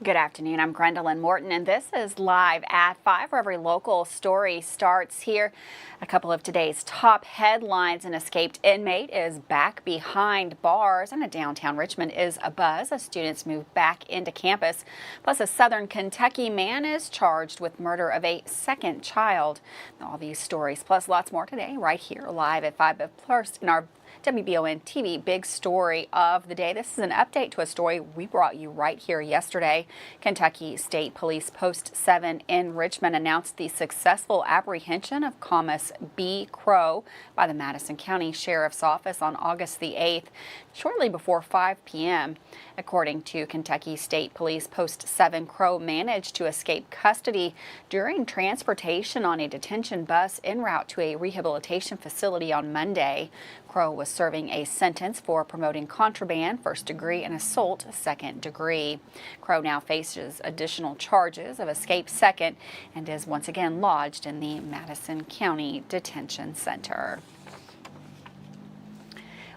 Good afternoon. I'm Gwendolyn Morton, and this is Live at 5, where every local story starts here. A couple of today's top headlines: an escaped inmate is back behind bars, and a downtown Richmond is abuzz as students move back into campus. Plus, a Southern Kentucky man is charged with murder of a second child. All these stories, plus lots more today, right here live at 5. But first, in our WBON TV big story of the day, this is an update to a story we brought you right here yesterday. Kentucky State Police Post 7 in Richmond announced the successful apprehension of Thomas B. Crow by the Madison County Sheriff's Office on August the 8th, shortly before 5 p.m. According to Kentucky State Police Post 7, Crow managed to escape custody during transportation on a detention bus en route to a rehabilitation facility on Monday. Crow was serving a sentence for promoting contraband, first degree, and assault, second degree. Crow now faces additional charges of escape second and is once again lodged in the Madison County Detention Center.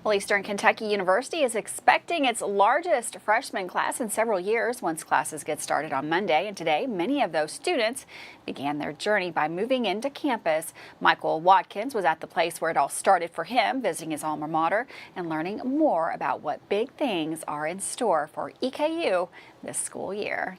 Well, Eastern Kentucky University is expecting its largest freshman class in several years once classes get started on Monday. And today, many of those students began their journey by moving into campus. Michael Watkins was at the place where it all started for him, visiting his alma mater and learning more about what big things are in store for EKU this school year.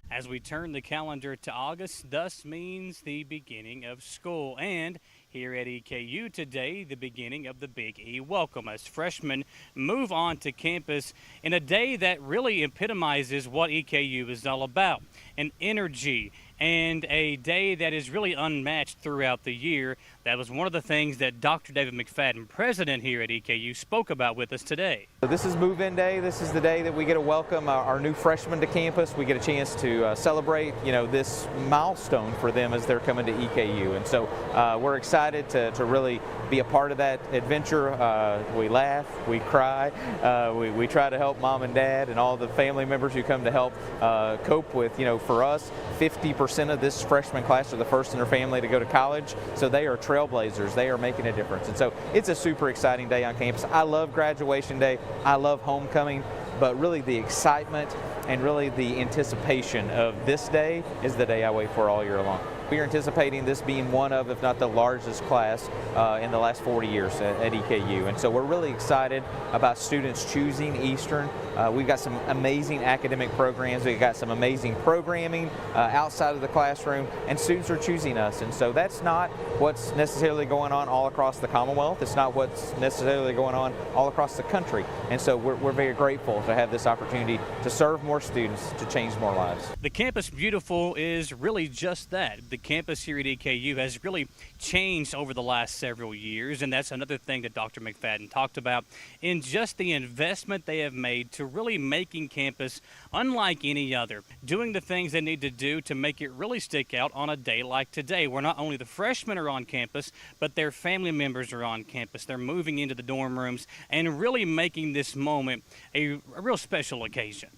As we turn the calendar to August, thus means the beginning of school. And here at EKU today, the beginning of the Big E welcome as freshmen move on to campus in a day that really epitomizes what EKU is all about: an energy and a day that is really unmatched throughout the year. That was one of the things that Dr. David McFadden, president here at EKU, spoke about with us today. This is move-in day. This is the day that we get to welcome our new freshmen to campus. We get a chance to celebrate, this milestone for them as they're coming to EKU. And so we're excited to really be a part of that adventure. We laugh, we cry, we try to help mom and dad and all the family members who come to help cope with, for us, 50% of this freshman class are the first in their family to go to college, so they are trailblazers. They are making a difference, and so it's a super exciting day on campus. I love graduation day, I love homecoming, but really the excitement and really the anticipation of this day is the day I wait for all year long. We are anticipating this being one of, if not the largest class in the last 40 years at EKU. And so we're really excited about students choosing Eastern. We've got some amazing academic programs. We've got some amazing programming outside of the classroom, and students are choosing us. And so that's not what's necessarily going on all across the Commonwealth. It's not what's necessarily going on all across the country. And so we're very grateful to have this opportunity to serve more students, to change more lives. The Campus Beautiful is really just that. The campus here at EKU has really changed over the last several years, and that's another thing that Dr. McFadden talked about in just the investment they have made to really making campus unlike any other, doing the things they need to do to make it really stick out on a day like today, where not only the freshmen are on campus, but their family members are on campus. They're moving into the dorm rooms and really making this moment a real special occasion.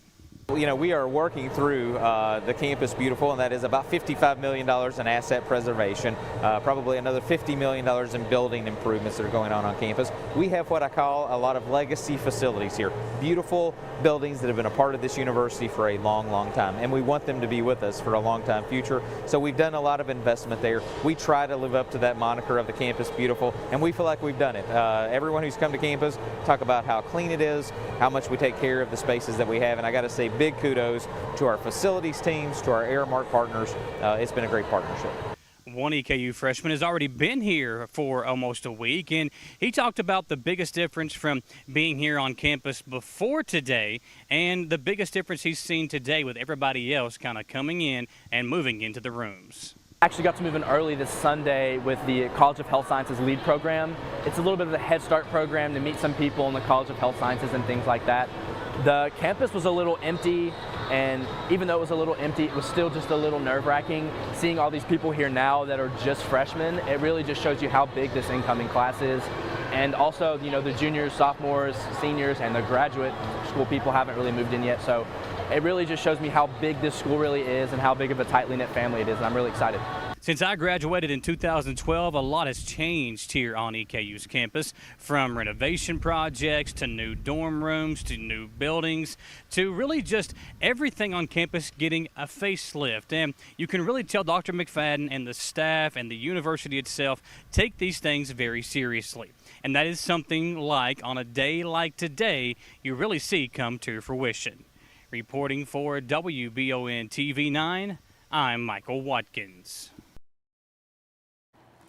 We are working through the Campus Beautiful, and that is about $55 million in asset preservation, probably another $50 million in building improvements that are going on campus. We have what I call a lot of legacy facilities here, beautiful buildings that have been a part of this university for a long, long time, and we want them to be with us for a long time future. So we've done a lot of investment there. We try to live up to that moniker of the Campus Beautiful, and we feel like we've done it. Everyone who's come to campus talk about how clean it is, how much we take care of the spaces that we have, and I got to say big kudos to our facilities teams, to our Airmark partners. It's been a great partnership. One EKU freshman has already been here for almost a week, and he talked about the biggest difference from being here on campus before today and the biggest difference he's seen today with everybody else kind of coming in and moving into the rooms. Actually got to move in early this Sunday with the College of Health Sciences LEAD program. It's a little bit of a Head Start program to meet some people in the College of Health Sciences and things like that. The campus was a little empty, and even though it was a little empty, it was still just a little nerve-wracking. Seeing all these people here now that are just freshmen, it really just shows you how big this incoming class is. And also, the juniors, sophomores, seniors, and the graduate school people haven't really moved in yet. So it really just shows me how big this school really is and how big of a tightly knit family it is, and I'm really excited. Since I graduated in 2012, a lot has changed here on EKU's campus, from renovation projects to new dorm rooms to new buildings to really just everything on campus getting a facelift. And you can really tell Dr. McFadden and the staff and the university itself take these things very seriously. And that is something like, on a day like today, you really see come to fruition. Reporting for WBON TV 9, I'm Michael Watkins.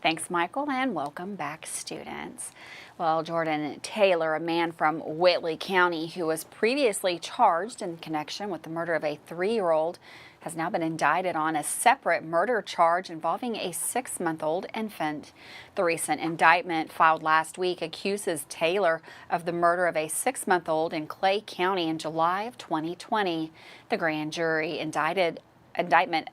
Thanks, Michael, and welcome back, students. Well, Jordan Taylor, a man from Whitley County who was previously charged in connection with the murder of a 3-year-old, has now been indicted on a separate murder charge involving a 6-month-old infant. The recent indictment filed last week accuses Taylor of the murder of a 6-month-old in Clay County in July of 2020. The grand jury indictment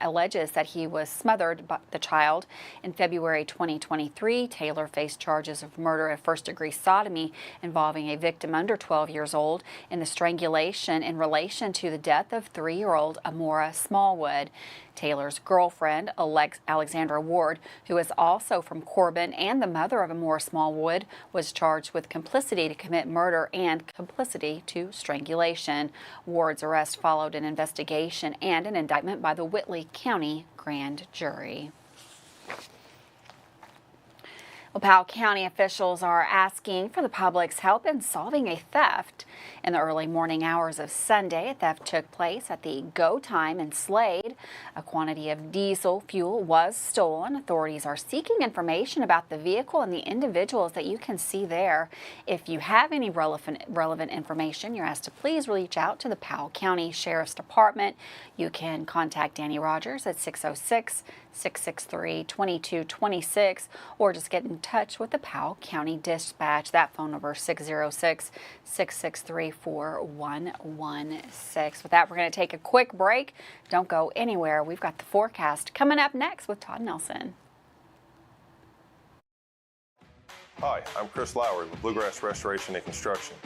alleges that he was smothered by the child. In February 2023, Taylor faced charges of murder and first-degree sodomy involving a victim under 12 years old and the strangulation in relation to the death of 3-year-old Amora Smallwood. Taylor's girlfriend, Alexandra Ward, who is also from Corbin and the mother of Amora Smallwood, was charged with complicity to commit murder and complicity to strangulation. Ward's arrest followed an investigation and an indictment by the Whitley County grand jury. Well, Powell County officials are asking for the public's help in solving a theft. In the early morning hours of Sunday, a theft took place at the Go Time in Slade. A quantity of diesel fuel was stolen. Authorities are seeking information about the vehicle and the individuals that you can see there. If you have any relevant information, you're asked to please reach out to the Powell County Sheriff's Department. You can contact Danny Rogers at 606-663-2226 or just get in touch with the Powell County Dispatch. That phone number is 606-663-4116. With that, we're going to take a quick break. Don't go anywhere. We've got the forecast coming up next with Todd Nelson. Hi, I'm Chris Lowry with Bluegrass Restoration and Construction.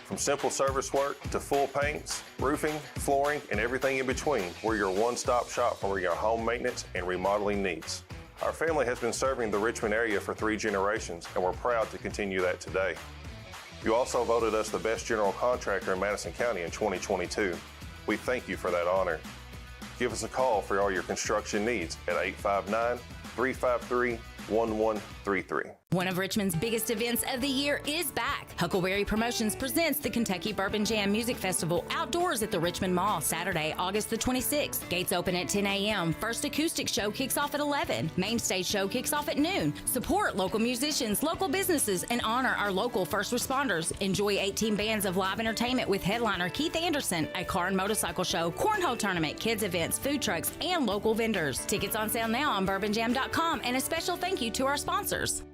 From simple service work to full paints, roofing, flooring, and everything in between, we're your one-stop shop for your home maintenance and remodeling needs. Our family has been serving the Richmond area for 3 generations, and we're proud to continue that today. You also voted us the best general contractor in Madison County in 2022. We thank you for that honor. Give us a call for all your construction needs at 859-353-1133. One of Richmond's biggest events of the year is back. Huckleberry Promotions presents the Kentucky Bourbon Jam Music Festival outdoors at the Richmond Mall, Saturday, August the 26th. Gates open at 10 a.m. First acoustic show kicks off at 11. Main stage show kicks off at noon. Support local musicians, local businesses, and honor our local first responders. Enjoy 18 bands of live entertainment with headliner Keith Anderson, a car and motorcycle show, cornhole tournament, kids events, food trucks, and local vendors. Tickets on sale now on bourbonjam.com, and a special thank you to our sponsors.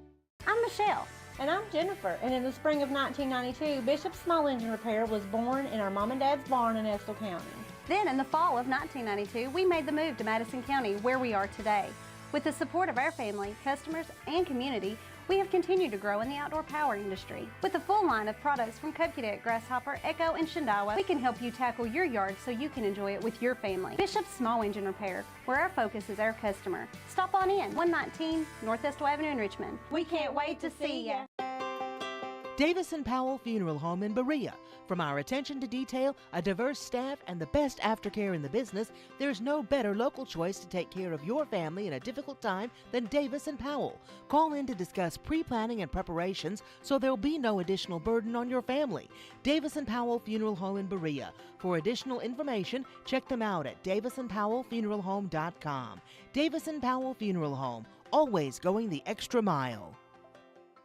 I'm Michelle. And I'm Jennifer, and in the spring of 1992, Bishop Small Engine Repair was born in our mom and dad's barn in Estill County. Then in the fall of 1992, we made the move to Madison County, where we are today. With the support of our family, customers, and community, we have continued to grow in the outdoor power industry. With a full line of products from Cub Cadet, Grasshopper, Echo, and Shindawa, we can help you tackle your yard so you can enjoy it with your family. Bishop Small Engine Repair, where our focus is our customer. Stop on in, 119 North Estill Avenue in Richmond. We can't wait to see ya. Davis & Powell Funeral Home in Berea. From our attention to detail, a diverse staff, and the best aftercare in the business, there's no better local choice to take care of your family in a difficult time than Davis & Powell. Call in to discuss pre-planning and preparations so there'll be no additional burden on your family. Davis & Powell Funeral Home in Berea. For additional information, check them out at davisandpowellfuneralhome.com. Davis & Powell Funeral Home, always going the extra mile.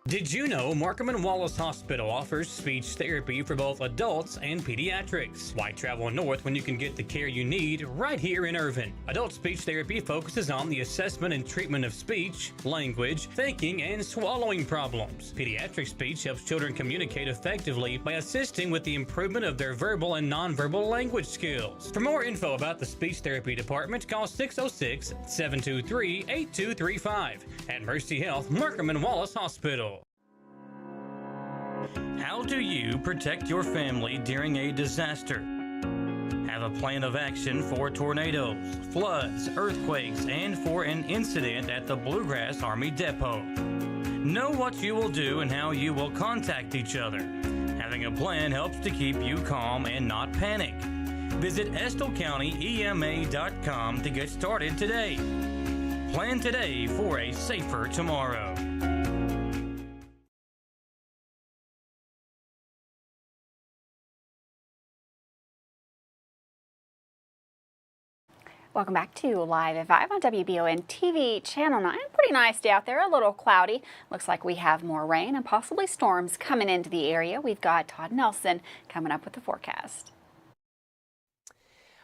Did you know Markham and Wallace Hospital offers speech therapy for both adults and pediatrics? Why travel north when you can get the care you need right here in Irvine? Adult speech therapy focuses on the assessment and treatment of speech, language, thinking, and swallowing problems. Pediatric speech helps children communicate effectively by assisting with the improvement of their verbal and nonverbal language skills. For more info about the speech therapy department, call 606-723-8235 at Mercy Health, Markham and Wallace Hospital. How do you protect your family during a disaster? Have a plan of action for tornadoes, floods, earthquakes, and for an incident at the Bluegrass Army Depot. Know what you will do and how you will contact each other. Having a plan helps to keep you calm and not panic. Visit EstleCountyEMA.com to get started today. Plan today for a safer tomorrow. Welcome back to Live at 5 on WBON TV Channel 9. Pretty nice day out there, a little cloudy. Looks like we have more rain and possibly storms coming into the area. We've got Todd Nelson coming up with the forecast.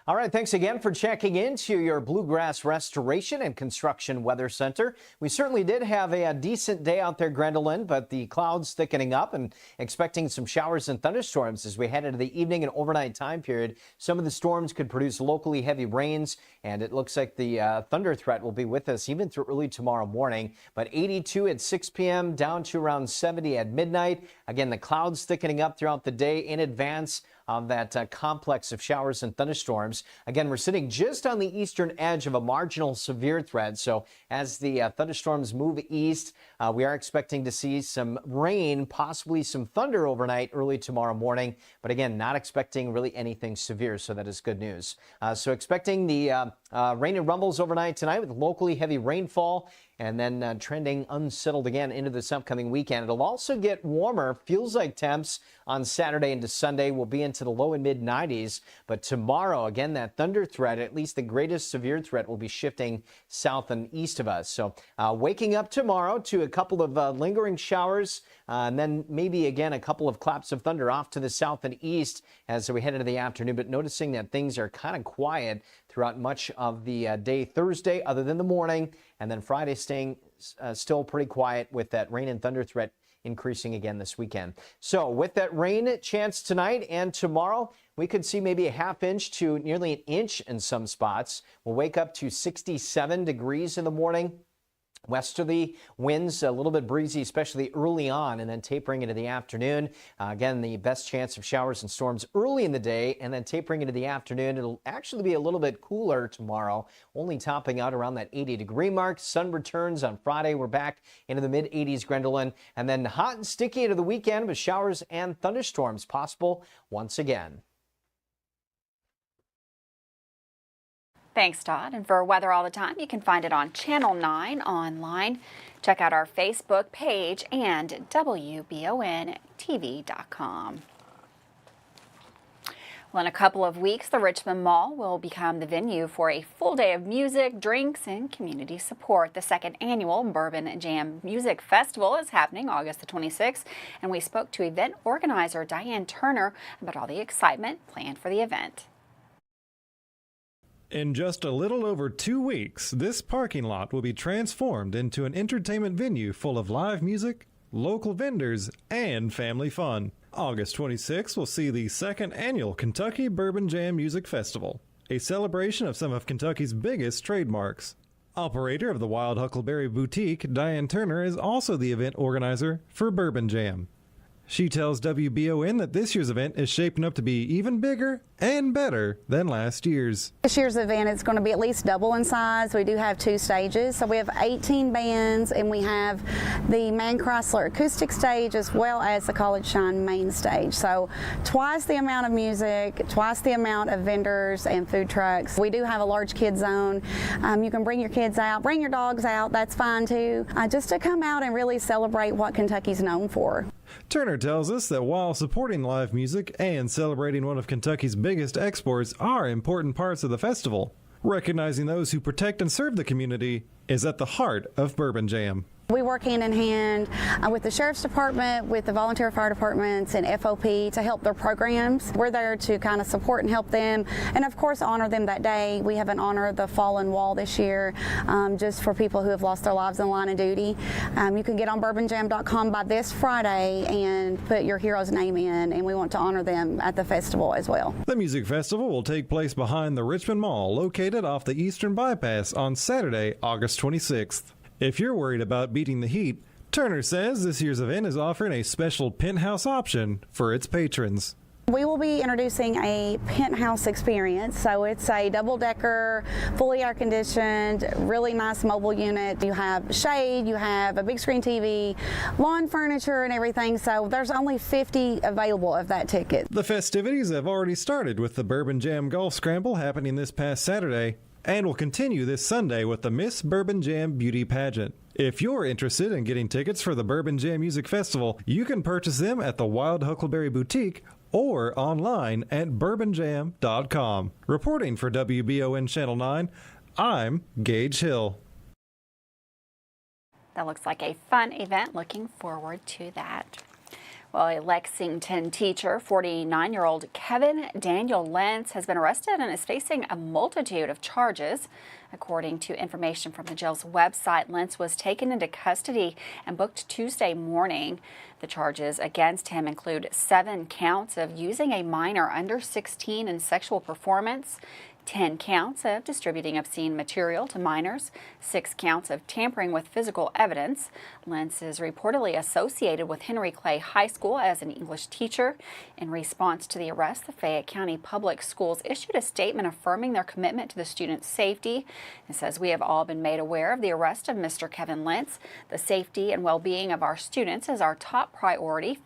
All right, thanks again for checking into your Bluegrass Restoration and Construction Weather Center. We certainly did have a decent day out there, Gwendolyn, but the clouds thickening up and expecting some showers and thunderstorms as we head into the evening and overnight time period. Some of the storms could produce locally heavy rains, and it looks like the thunder threat will be with us even through early tomorrow morning. But 82 at 6 p.m., down to around 70 at midnight. Again, the clouds thickening up throughout the day in advance of that complex of showers and thunderstorms. Again, we're sitting just on the eastern edge of a marginal severe threat. So as the thunderstorms move east, we are expecting to see some rain, possibly some thunder overnight early tomorrow morning. But again, not expecting really anything severe. So that is good news. So expecting the rain and rumbles overnight tonight with locally heavy rainfall, and then trending unsettled again into this upcoming weekend. It'll also get warmer. Feels like temps on Saturday into Sunday will be into the low and mid 90s. But tomorrow, again, that thunder threat, at least the greatest severe threat, will be shifting south and east of us. So waking up tomorrow to a couple of lingering showers, and then maybe again a couple of claps of thunder off to the south and east as we head into the afternoon. But noticing that things are kind of quiet throughout much of the day Thursday, other than the morning, and then Friday staying still pretty quiet with that rain and thunder threat increasing again this weekend. So with that rain chance tonight and tomorrow, we could see maybe a half inch to nearly an inch in some spots. We'll wake up to 67 degrees in the morning. Westerly winds, a little bit breezy, especially early on, and then tapering into the afternoon. Again, the best chance of showers and storms early in the day, and then tapering into the afternoon. It'll actually be a little bit cooler tomorrow, only topping out around that 80-degree mark. Sun returns on Friday. We're back into the mid-80s, Gwendolyn, and then hot and sticky into the weekend with showers and thunderstorms possible once again. Thanks, Todd. And for weather all the time, you can find it on Channel 9 online. Check out our Facebook page and WBONTV.com. Well, in a couple of weeks, the Richmond Mall will become the venue for a full day of music, drinks, and community support. The second annual Bourbon Jam Music Festival is happening August the 26th, and we spoke to event organizer Diane Turner about all the excitement planned for the event. In just a little over 2 weeks, this parking lot will be transformed into an entertainment venue full of live music, local vendors, and family fun. August 26th will see the second annual Kentucky Bourbon Jam Music Festival, a celebration of some of Kentucky's biggest trademarks. Operator of the Wild Huckleberry Boutique, Diane Turner, is also the event organizer for Bourbon Jam. She tells WBON that this year's event is shaping up to be even bigger and better than last year's. This year's event is going to be at least double in size. We do have 2 stages. So we have 18 bands, and we have the Man Chrysler acoustic stage as well as the College Shine main stage. So twice the amount of music, twice the amount of vendors and food trucks. We do have a large kids zone. You can bring your kids out, bring your dogs out, that's fine too. Just to come out and really celebrate what Kentucky's known for. Turner tells us that while supporting live music and celebrating one of Kentucky's biggest exports are important parts of the festival, recognizing those who protect and serve the community is at the heart of Bourbon Jam. We work hand in hand with the Sheriff's Department, with the volunteer fire departments and FOP to help their programs. We're there to kind of support and help them, and of course honor them that day. We have an Honor the Fallen Wall this year, just for people who have lost their lives in the line of duty. You can get on bourbonjam.com by this Friday and put your hero's name in, and we want to honor them at the festival as well. The music festival will take place behind the Richmond Mall, located off the Eastern Bypass, on Saturday, August 26th. If you're worried about beating the heat, Turner says this year's event is offering a special penthouse option for its patrons. We will be introducing a penthouse experience. So it's a double-decker, fully air-conditioned, really nice mobile unit. You have shade, you have a big screen TV, lawn furniture and everything. So there's only 50 available of that ticket. The festivities have already started with the Bourbon Jam Golf Scramble happening this past Saturday and will continue this Sunday with the Miss Bourbon Jam Beauty Pageant. If you're interested in getting tickets for the Bourbon Jam Music Festival, you can purchase them at the Wild Huckleberry Boutique or online at bourbonjam.com. Reporting for WBON Channel 9, I'm Gage Hill. That looks like a fun event. Looking forward to that. Well, a Lexington teacher, 49-year-old Kevin Daniel Lentz, has been arrested and is facing a multitude of charges. According to information from the jail's website, Lentz was taken into custody and booked Tuesday morning. The charges against him include 7 counts of using a minor under 16 in sexual performance, 10 counts of distributing obscene material to minors, 6 counts of tampering with physical evidence. Lentz is reportedly associated with Henry Clay High School as an English teacher. In response to the arrest, the Fayette County Public Schools issued a statement affirming their commitment to the students' safety. It says, "We have all been made aware of the arrest of Mr. Kevin Lentz. The safety and well-being of our students is our top priority.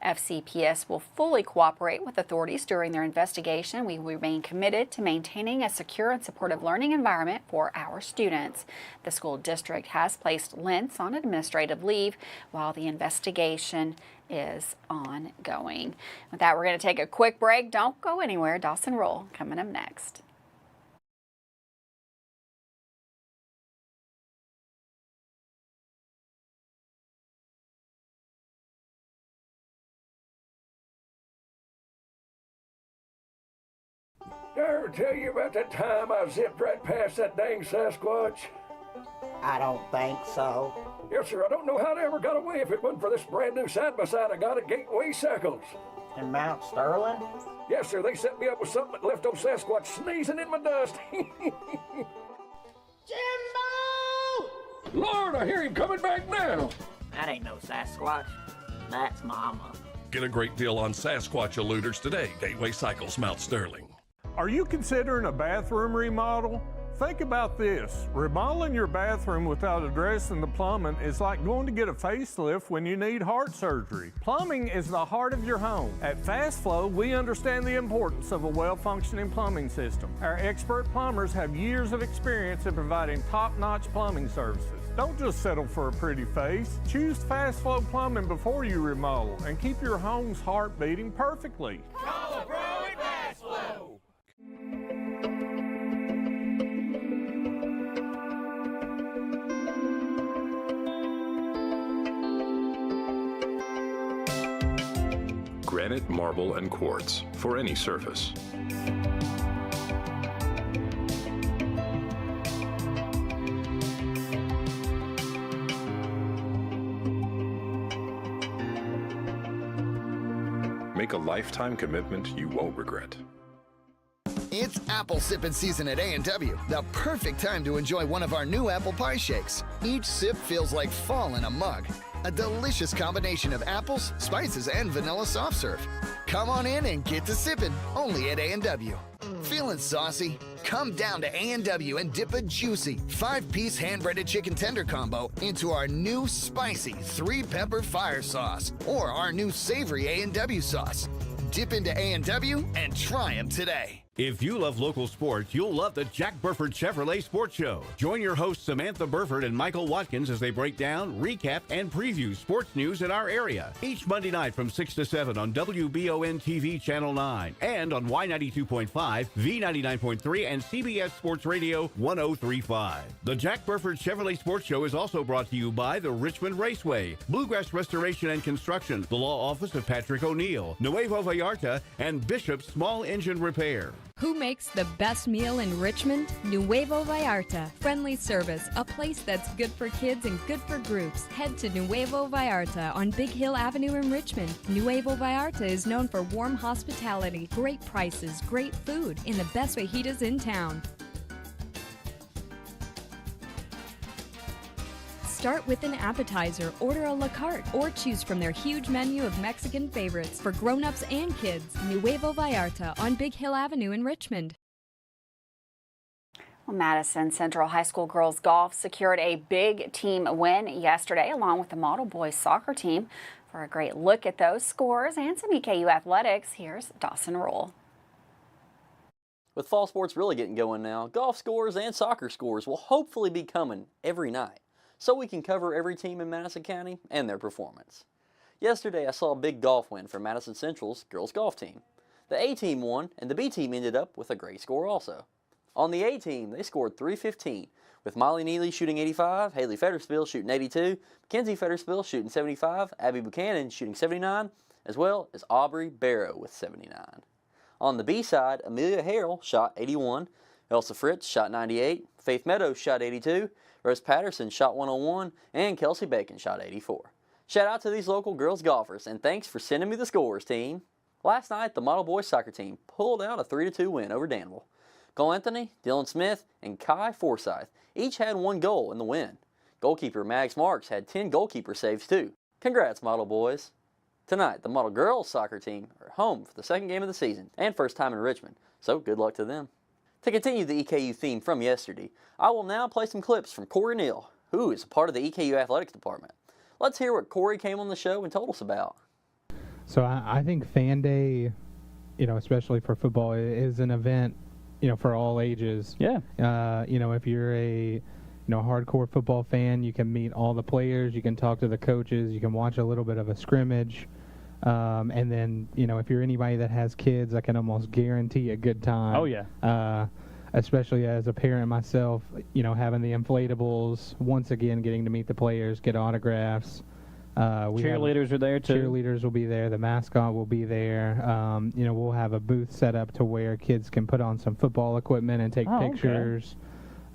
FCPS will fully cooperate with authorities during their investigation. We remain committed to maintaining a secure and supportive learning environment for our students." The school district has placed Lentz on administrative leave while the investigation is ongoing. With that, we're going to take a quick break. Don't go anywhere. Dawson Roll coming up next. Did I ever tell you about that time I zipped right past that dang Sasquatch? I don't think so. Yes, sir. I don't know how they ever got away if it wasn't for this brand new side-by-side I got at Gateway Cycles. In Mount Sterling? Yes, sir. They set me up with something that left old Sasquatch sneezing in my dust. Jimbo! Lord, I hear him coming back now. That ain't no Sasquatch. That's Mama. Get a great deal on Sasquatch eluders today. Gateway Cycles, Mount Sterling. Are you considering a bathroom remodel? Think about this. Remodeling your bathroom without addressing the plumbing is like going to get a facelift when you need heart surgery. Plumbing is the heart of your home. At Fast Flow, we understand the importance of a well-functioning plumbing system. Our expert plumbers have years of experience in providing top-notch plumbing services. Don't just settle for a pretty face. Choose Fast Flow Plumbing before you remodel and keep your home's heart beating perfectly. Call a pro at Fast Flow. Granite, marble, and quartz for any surface. Make a lifetime commitment you won't regret. It's apple sipping season at A&W. The perfect time to enjoy one of our new apple pie shakes. Each sip feels like fall in a mug. A delicious combination of apples, spices, and vanilla soft serve. Come on in and get to sipping, only at A&W. Feeling saucy? Come down to A&W and dip a juicy 5-piece hand-breaded chicken tender combo into our new spicy 3-pepper fire sauce or our new savory A&W sauce. Dip into A&W and try them today. If you love local sports, you'll love the Jack Burford Chevrolet Sports Show. Join your hosts Samantha Burford and Michael Watkins as they break down, recap, and preview sports news in our area. Each Monday night from 6 to 7 on WBON TV Channel 9 and on Y92.5, V99.3, and CBS Sports Radio 103.5. The Jack Burford Chevrolet Sports Show is also brought to you by the Richmond Raceway, Bluegrass Restoration and Construction, the Law Office of Patrick O'Neill, Nuevo Vallarta, and Bishop's Small Engine Repair. Who makes the best meal in Richmond? Nuevo Vallarta. Friendly service, a place that's good for kids and good for groups. Head to Nuevo Vallarta on Big Hill Avenue in Richmond. Nuevo Vallarta is known for warm hospitality, great prices, great food, and the best fajitas in town. Start with an appetizer, order a la carte, or choose from their huge menu of Mexican favorites for grown-ups and kids. Nuevo Vallarta on Big Hill Avenue in Richmond. Well, Madison Central High School girls golf secured a big team win yesterday, along with the model boys soccer team. For a great look at those scores and some EKU athletics, here's Dawson Roll. With fall sports really getting going now, golf scores and soccer scores will hopefully be coming every night, so we can cover every team in Madison County and their performance. Yesterday I saw a big golf win for Madison Central's girls golf team. The A team won, and the B team ended up with a great score also. On the A team, they scored 315, with Molly Neely shooting 85, Haley Fetterspill shooting 82, Mackenzie Fetterspill shooting 75, Abby Buchanan shooting 79, as well as Aubrey Barrow with 79. On the B side, Amelia Harrell shot 81, Elsa Fritz shot 98, Faith Meadows shot 82, Rose Patterson shot 101, and Kelsey Bacon shot 84. Shout out to these local girls golfers, and thanks for sending me the scores, team. Last night, the model boys soccer team pulled out a 3-2 win over Danville. Cole Anthony, Dylan Smith, and Kai Forsyth each had 1 goal in the win. Goalkeeper Max Marks had 10 goalkeeper saves too. Congrats, model boys. Tonight, the model girls soccer team are home for the second game of the season and first time in Richmond, so good luck to them. To continue the EKU theme from yesterday, I will now play some clips from Corey Neal, who is a part of the EKU athletics department. Let's hear what Corey came on the show and told us about. So I think Fan Day, especially for football, is an event for all ages. Yeah. If you're a hardcore football fan, you can meet all the players, you can talk to the coaches, you can watch a little bit of a scrimmage. And then, if you're anybody that has kids, I can almost guarantee a good time. Oh, yeah. Especially as a parent myself, having the inflatables, once again getting to meet the players, get autographs. Cheerleaders are there too. Cheerleaders will be there. The mascot will be there. We'll have a booth set up to where kids can put on some football equipment and take pictures.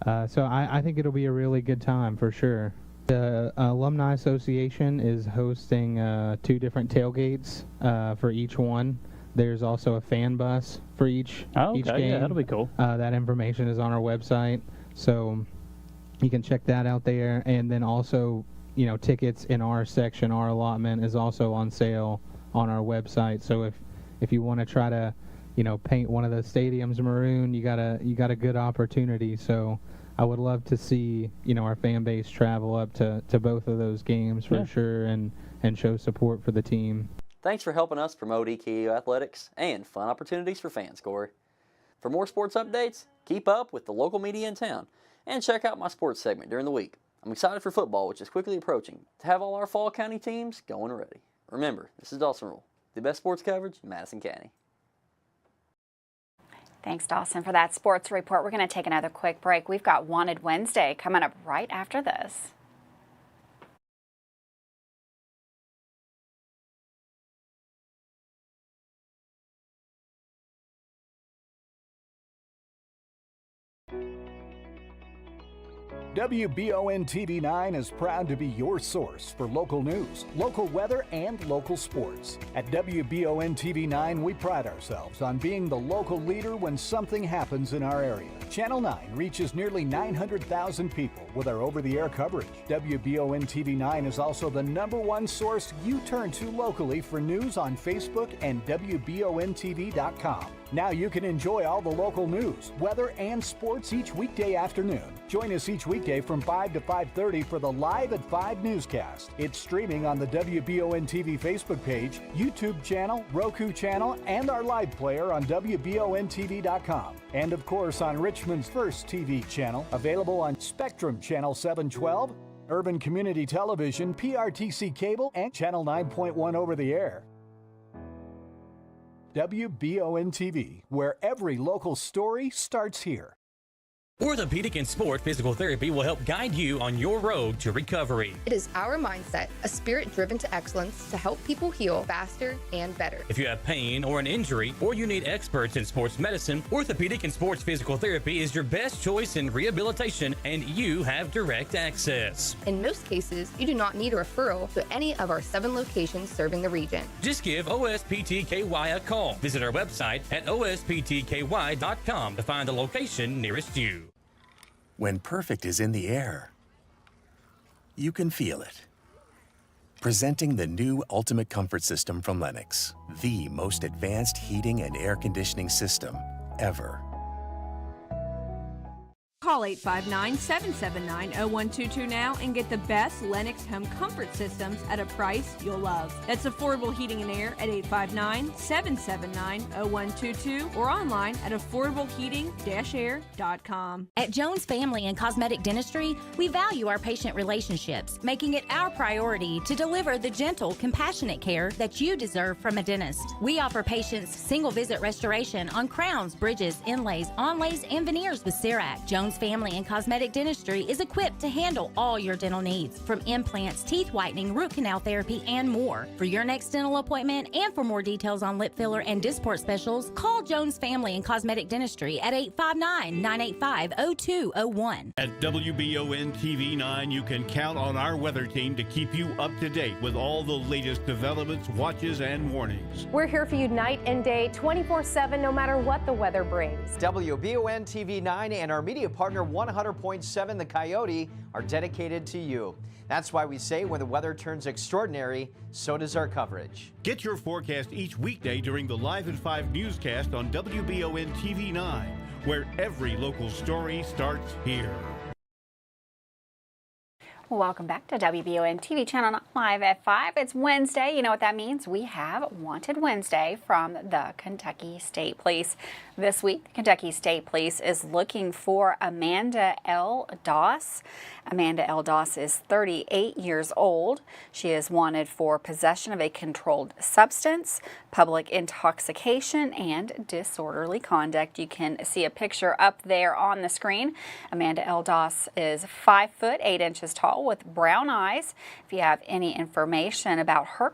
Okay. So I think it'll be a really good time for sure. The Alumni Association is hosting 2 different tailgates for each one. There's also a fan bus for each game. Yeah, that'll be cool. That information is on our website, so you can check that out there. And then also, tickets in our section, our allotment is also on sale on our website. So if you want to try to, paint one of the stadiums maroon, you got a good opportunity. So I would love to see, our fan base travel up to both of those games for sure and show support for the team. Thanks for helping us promote EKU athletics and fun opportunities for fans, Corey. For more sports updates, keep up with the local media in town and check out my sports segment during the week. I'm excited for football, which is quickly approaching, to have all our fall county teams going ready. Remember, this is Dawson Rule, the best sports coverage in Madison County. Thanks, Dawson, for that sports report. We're going to take another quick break. We've got Wanted Wednesday coming up right after this. WBON TV 9 is proud to be your source for local news, local weather, and local sports. At WBON TV 9, we pride ourselves on being the local leader when something happens in our area. Channel 9 reaches nearly 900,000 people with our over-the-air coverage. WBON TV 9 is also the #1 source you turn to locally for news on Facebook and WBONTV.com. Now you can enjoy all the local news, weather, and sports each weekday afternoon. Join us each weekday from 5 to 5:30 for the Live at 5 newscast. It's streaming on the WBON TV Facebook page, YouTube channel, Roku channel, and our live player on WBONTV.com. And of course on Richmond's first TV channel, available on Spectrum Channel 712, Urban Community Television, PRTC Cable, and Channel 9.1 over the air. WBON TV, where every local story starts here. Orthopedic and Sport Physical Therapy will help guide you on your road to recovery. It is our mindset, a spirit driven to excellence to help people heal faster and better. If you have pain or an injury, or you need experts in sports medicine, Orthopedic and Sports Physical Therapy is your best choice in rehabilitation, and you have direct access. In most cases, you do not need a referral to any of our 7 locations serving the region. Just give OSPTKY a call. Visit our website at osptky.com to find the location nearest you. When perfect is in the air, you can feel it. Presenting the new Ultimate Comfort System from Lennox, the most advanced heating and air conditioning system ever. Call 859-779-0122 now and get the best Lennox home comfort systems at a price you'll love. That's affordable heating and air at 859-779-0122 or online at affordableheating-air.com. At Jones Family and Cosmetic Dentistry, we value our patient relationships, making it our priority to deliver the gentle, compassionate care that you deserve from a dentist. We offer patients single visit restoration on crowns, bridges, inlays, onlays, and veneers with CERAC. Jones Family and Cosmetic Dentistry is equipped to handle all your dental needs, from implants, teeth whitening, root canal therapy, and more. For your next dental appointment and for more details on lip filler and Dysport specials, call Jones Family and Cosmetic Dentistry at 859-985-0201. At WBON TV 9, you can count on our weather team to keep you up to date with all the latest developments, watches, and warnings. We're here for you night and day, 24/7, no matter what the weather brings. WBON TV 9 and our media partner 100.7 The Coyote are dedicated to you. That's why we say when the weather turns extraordinary, so does our coverage. Get your forecast each weekday during the Live at 5 newscast on WBON TV 9, where every local story starts here. Welcome back to WBON TV channel Live at 5. It's Wednesday. You know what that means? We have Wanted Wednesday from the Kentucky State Police. This week, the Kentucky State Police is looking for Amanda L. Doss. Amanda L. Doss is 38 years old. She is wanted for possession of a controlled substance, public intoxication, and disorderly conduct. You can see a picture up there on the screen. Amanda L. Doss is 5 foot 8 inches tall with brown eyes. If you have any information about her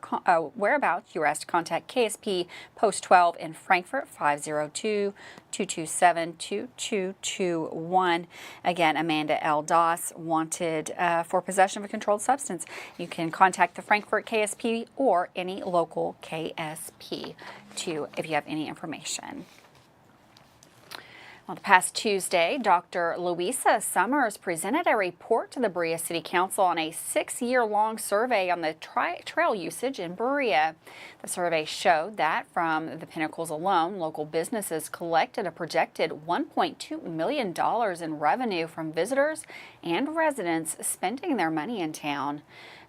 whereabouts, you're asked to contact KSP Post 12 in Frankfort, 502-227-2221. Again, Amanda L. Doss wanted for possession of a controlled substance. You can contact the Frankfort KSP or any local KSP if you have any information. Well, the past Tuesday, Dr. Louisa Summers presented a report to the Berea City Council on a 6-year-long survey on the trail usage in Berea. The survey showed that from the Pinnacles alone, local businesses collected a projected $1.2 million in revenue from visitors and residents spending their money in town.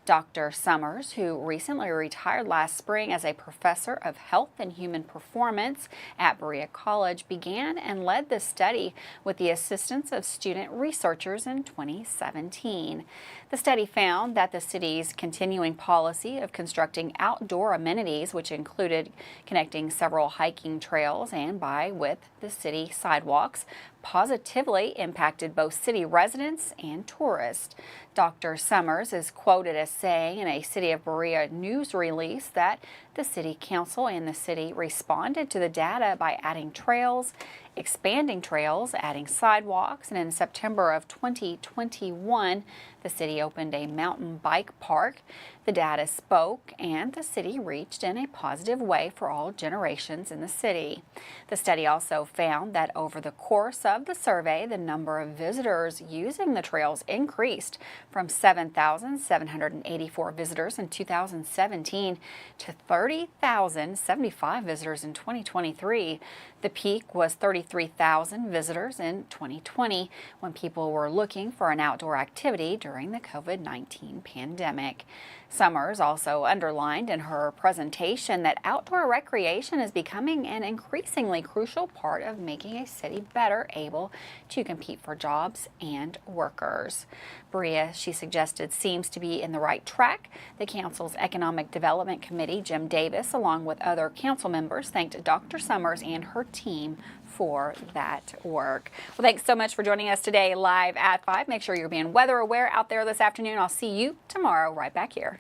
Dr. Summers, who recently retired last spring as a professor of health and human performance at Berea College, began and led the study with the assistance of student researchers in 2017. The study found that the city's continuing policy of constructing outdoor amenities, which included connecting several hiking trails and with the city sidewalks, positively impacted both city residents and tourists. Dr. Summers is quoted as saying in a City of Berea news release that the City Council and the city responded to the data by adding trails, expanding trails, adding sidewalks, and in September of 2021, the city opened a mountain bike park. The data spoke, and the city reached in a positive way for all generations in the city. The study also found that over the course of the survey, the number of visitors using the trails increased from 7,784 visitors in 2017 to 30,075 visitors in 2023. The peak was 33,000 visitors in 2020 when people were looking for an outdoor activity during the COVID-19 pandemic. Summers also underlined in her presentation that outdoor recreation is becoming an increasingly crucial part of making a city better able to compete for jobs and workers. Berea, she suggested, seems to be in the right track. The council's Economic Development Committee, Jim Davis, along with other council members, thanked Dr. Summers and her team for that work. Well, thanks so much for joining us today live at 5. Make sure you're being weather aware out there this afternoon. I'll see you tomorrow right back here.